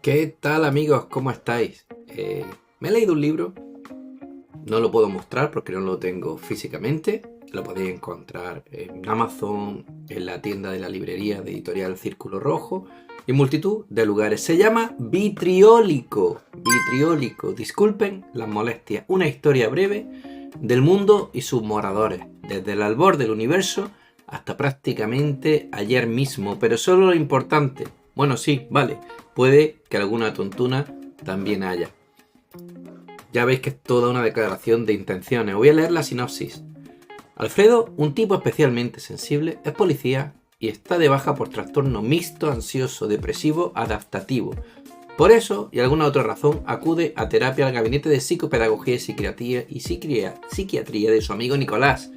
¿Qué tal, amigos? ¿Cómo estáis? Me he leído un libro, no lo puedo mostrar porque no lo tengo físicamente. Lo podéis encontrar en Amazon, en la tienda de la librería de Editorial Círculo Rojo y multitud de lugares. Se llama Vitriólico. Vitriólico, disculpen las molestias. Una historia breve del mundo y sus moradores, desde el albor del universo hasta prácticamente ayer mismo, pero solo lo importante. Bueno, sí, vale, puede que alguna tontuna también haya. Ya veis que es toda una declaración de intenciones. Voy a leer la sinopsis. Alfredo, un tipo especialmente sensible, es policía y está de baja por trastorno mixto, ansioso, depresivo, adaptativo. Por eso, y alguna otra razón, acude a terapia al gabinete de psicopedagogía y psiquiatría de su amigo Nicolás.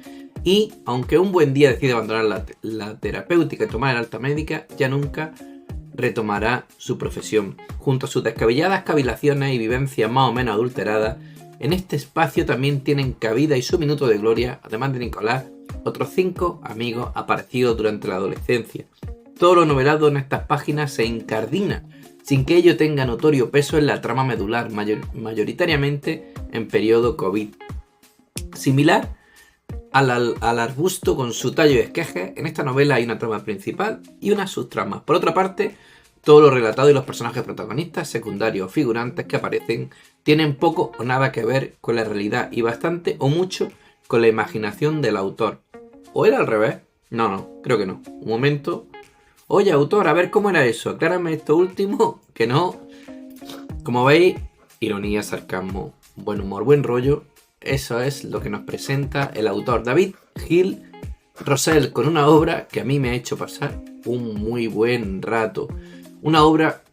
Y, aunque un buen día decide abandonar la terapéutica y tomar el alta médica, ya nunca retomará su profesión. Junto a sus descabelladas cavilaciones y vivencias más o menos adulteradas, en este espacio también tienen cabida y su minuto de gloria, además de Nicolás, otros 5 amigos aparecidos durante la adolescencia. Todo lo novelado en estas páginas se incardina, sin que ello tenga notorio peso en la trama medular, mayoritariamente en periodo COVID. Similar al arbusto con su tallo y esquejes, en esta novela hay una trama principal y una subtrama. Por otra parte, todo lo relatado y los personajes protagonistas, secundarios o figurantes que aparecen tienen poco o nada que ver con la realidad y bastante o mucho con la imaginación del autor. ¿O era al revés? No, creo que no. Un momento. Oye, autor, a ver cómo era eso. Aclárame esto último, que no. Como veis, ironía, sarcasmo, buen humor, buen rollo. Eso es lo que nos presenta el autor David Gil Rosell con una obra que a mí me ha hecho pasar un muy buen rato. Una obra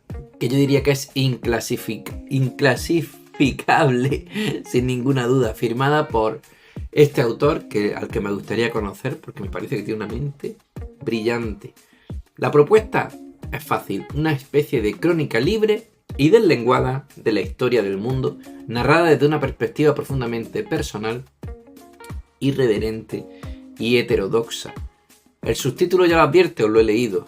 que yo diría que es inclasificable, sin ninguna duda, firmada por este autor al que me gustaría conocer porque me parece que tiene una mente brillante. La propuesta es fácil, una especie de crónica libre y deslenguada de la historia del mundo, narrada desde una perspectiva profundamente personal, irreverente y heterodoxa. El subtítulo ya lo advierte, os lo he leído.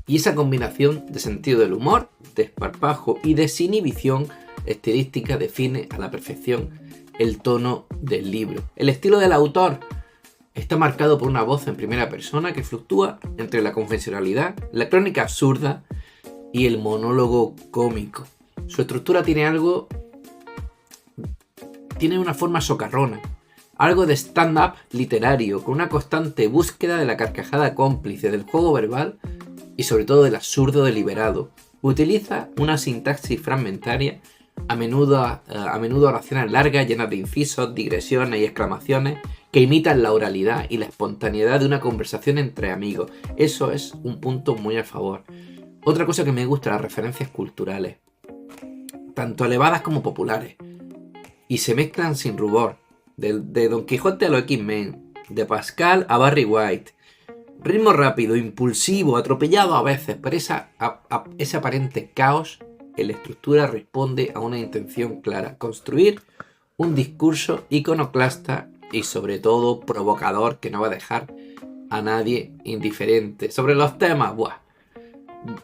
Y esa combinación de sentido del humor, desparpajo y desinhibición estilística define a la perfección el tono del libro. El estilo del autor está marcado por una voz en primera persona que fluctúa entre la convencionalidad, la crónica absurda y el monólogo cómico. Su estructura tiene una forma socarrona, algo de stand-up literario, con una constante búsqueda de la carcajada cómplice, del juego verbal y sobre todo del absurdo deliberado. Utiliza una sintaxis fragmentaria, a menudo oraciones largas llenas de incisos, digresiones y exclamaciones que imitan la oralidad y la espontaneidad de una conversación entre amigos. Eso es un punto muy a favor. Otra cosa que me gusta, las referencias culturales, tanto elevadas como populares, y se mezclan sin rubor, de Don Quijote a los X-Men, de Pascal a Barry White. Ritmo rápido, impulsivo, atropellado a veces, pero ese aparente caos en la estructura responde a una intención clara: construir un discurso iconoclasta y sobre todo provocador que no va a dejar a nadie indiferente. Sobre los temas,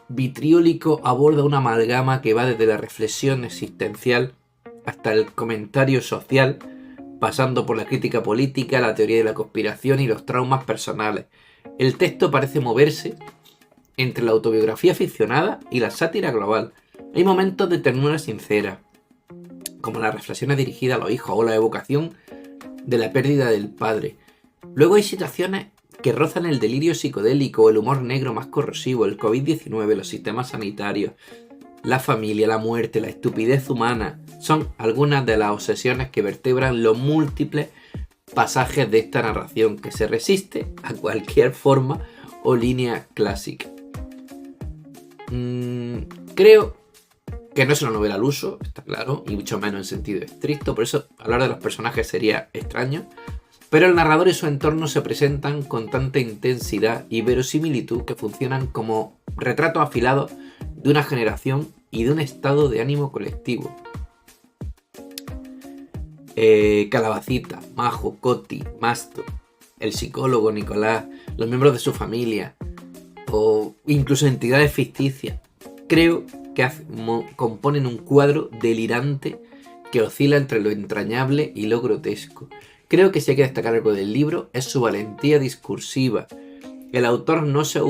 Vitriólico aborda una amalgama que va desde la reflexión existencial hasta el comentario social, pasando por la crítica política, la teoría de la conspiración y los traumas personales. El texto parece moverse entre la autobiografía ficcionada y la sátira global. Hay momentos de ternura sincera, como las reflexiones dirigidas a los hijos o la evocación de la pérdida del padre. Luego hay situaciones que rozan el delirio psicodélico, el humor negro más corrosivo, el COVID-19, los sistemas sanitarios, la familia, la muerte, la estupidez humana. Son algunas de las obsesiones que vertebran los múltiples pasajes de esta narración, que se resiste a cualquier forma o línea clásica. Creo que no es una novela al uso, está claro, y mucho menos en sentido estricto, por eso hablar de los personajes sería extraño, pero el narrador y su entorno se presentan con tanta intensidad y verosimilitud que funcionan como retratos afilados de una generación y de un estado de ánimo colectivo. Calabacita, Majo, Coti, Masto, el psicólogo Nicolás, los miembros de su familia o incluso entidades ficticias. Creo que componen un cuadro delirante que oscila entre lo entrañable y lo grotesco. Creo que si hay que destacar algo del libro es su valentía discursiva. El autor no se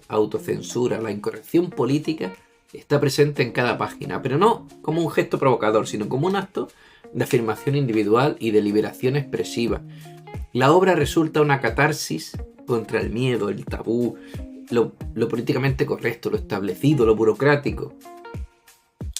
autocensura, la incorrección política está presente en cada página, pero no como un gesto provocador, sino como un acto de afirmación individual y de liberación expresiva. La obra resulta una catarsis contra el miedo, el tabú, lo políticamente correcto, lo establecido, lo burocrático.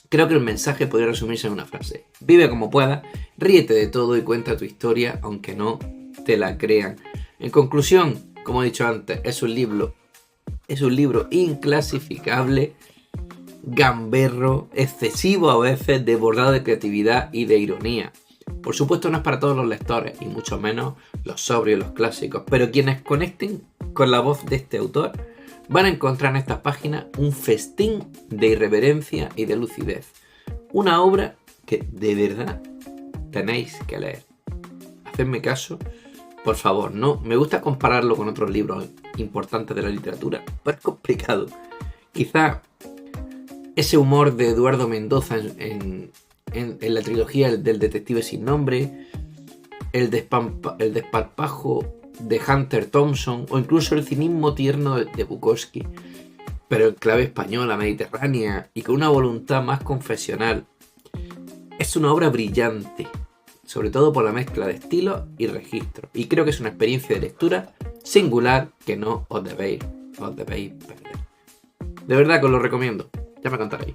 Creo que el mensaje podría resumirse en una frase: vive como puedas, ríete de todo y cuenta tu historia, aunque no te la crean. En conclusión, como he dicho antes, es un libro inclasificable, gamberro, excesivo a veces, desbordado de creatividad y de ironía. Por supuesto no es para todos los lectores, y mucho menos los sobrios, los clásicos, pero quienes conecten con la voz de este autor van a encontrar en estas páginas un festín de irreverencia y de lucidez. Una obra que de verdad tenéis que leer. Hacedme caso, por favor. No me gusta compararlo con otros libros importantes de la literatura, pero es complicado. Quizá ese humor de Eduardo Mendoza en la trilogía del Detective sin nombre, el desparpajo de Hunter Thompson o incluso el cinismo tierno de Bukowski, pero en clave española, mediterránea y con una voluntad más confesional. Es una obra brillante, sobre todo por la mezcla de estilos y registros, y creo que es una experiencia de lectura singular que no os debéis perder. De verdad que os lo recomiendo, ya me contaréis.